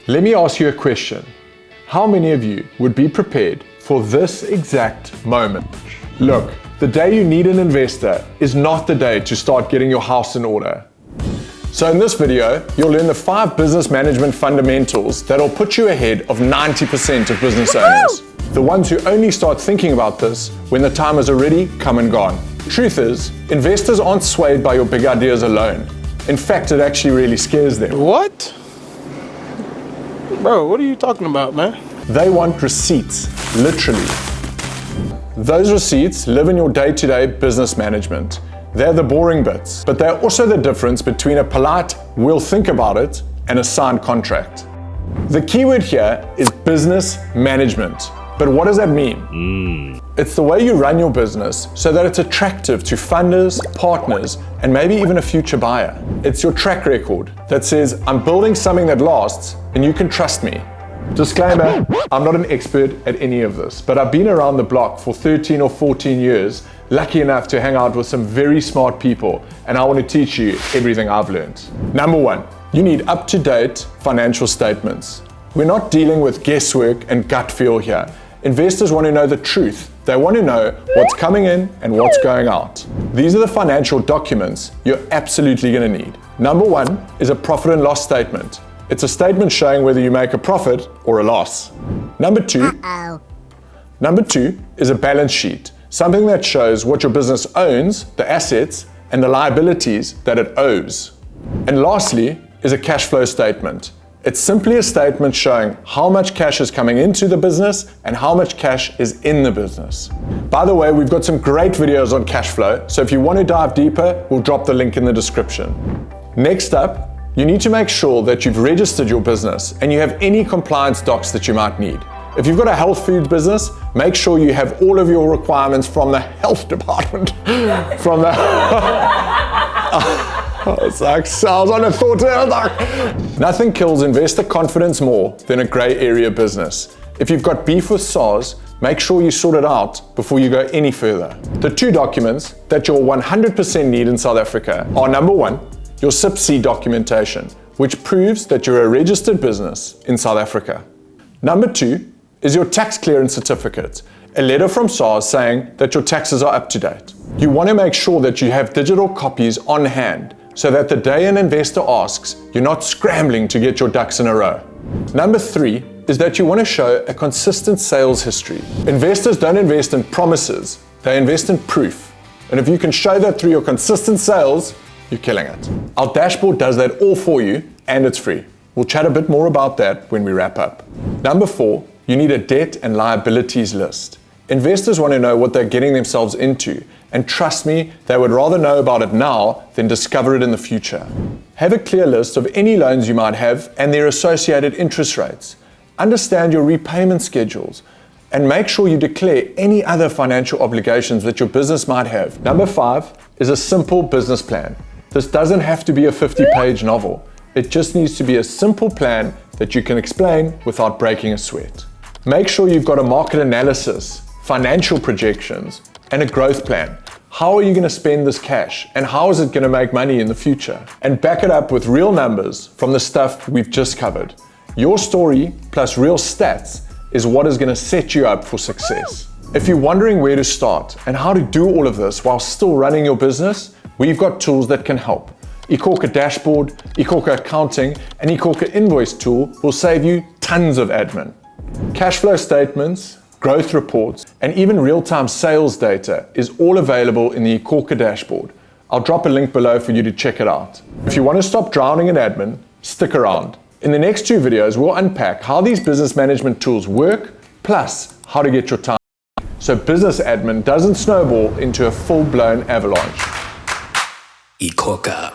Let me ask you a question. How many of you would be prepared for this exact moment? Look, the day you need an investor is not the day to start getting your house in order. So in this video, you'll learn the 5 business management fundamentals that'll put you ahead of 90% of business owners. The ones who only start thinking about this when the time has already come and gone. Truth is, investors aren't swayed by your big ideas alone. In fact, it actually really scares them. What? Bro, what are you talking about, man? They want receipts, literally. Those receipts live in your day-to-day business management. They're the boring bits, but they're also the difference between a polite, we'll think about it, and a signed contract. The keyword here is business management. But what does that mean? It's the way you run your business so that it's attractive to funders, partners, and maybe even a future buyer. It's your track record that says, I'm building something that lasts and you can trust me. Disclaimer, I'm not an expert at any of this, but I've been around the block for 13 or 14 years, lucky enough to hang out with some very smart people, and I want to teach you everything I've learned. Number 1, you need up-to-date financial statements. We're not dealing with guesswork and gut feel here. Investors want to know the truth. They want to know what's coming in and what's going out. These are the financial documents you're absolutely going to need. Number 1 is a profit and loss statement. It's a statement showing whether you make a profit or a loss. Number 2 is a balance sheet, something that shows what your business owns, the assets, and the liabilities that it owes. And lastly is a cash flow statement. It's simply a statement showing how much cash is coming into the business and how much cash is in the business. By the way, we've got some great videos on cash flow, so if you want to dive deeper, we'll drop the link in the description. Next up, you need to make sure that you've registered your business and you have any compliance docs that you might need. If you've got a health food business, make sure you have all of your requirements from the health department. From the... It's like cells on a thought. Nothing kills investor confidence more than a grey area business. If you've got beef with SARS, make sure you sort it out before you go any further. The 2 documents that you'll 100% need in South Africa are number 1, your SIP-C documentation, which proves that you're a registered business in South Africa. Number 2 is your tax clearance certificate, a letter from SARS saying that your taxes are up to date. You want to make sure that you have digital copies on hand so that the day an investor asks, you're not scrambling to get your ducks in a row. Number 3 is that you want to show a consistent sales history. Investors don't invest in promises, they invest in proof. And if you can show that through your consistent sales, you're killing it. Our dashboard does that all for you, and it's free. We'll chat a bit more about that when we wrap up. Number 4, you need a debt and liabilities list. Investors want to know what they're getting themselves into, and trust me, they would rather know about it now than discover it in the future. Have a clear list of any loans you might have and their associated interest rates. Understand your repayment schedules, and make sure you declare any other financial obligations that your business might have. Number 5 is a simple business plan. This doesn't have to be a 50-page novel. It just needs to be a simple plan that you can explain without breaking a sweat. Make sure you've got a market analysis, financial projections, and a growth plan. How are you going to spend this cash, and how is it going to make money in the future? And back it up with real numbers from the stuff we've just covered. Your story plus real stats is what is going to set you up for success. If you're wondering where to start and how to do all of this while still running your business, we've got tools that can help. iKhokha Dashboard, iKhokha Accounting, and iKhokha Invoice tool will save you tons of admin. Cash flow statements, growth reports, and even real-time sales data is all available in the iKhokha Dashboard. I'll drop a link below for you to check it out. If you want to stop drowning in admin, stick around. In the next 2 videos, we'll unpack how these business management tools work, plus how to get your time so business admin doesn't snowball into a full-blown avalanche. iKhokha.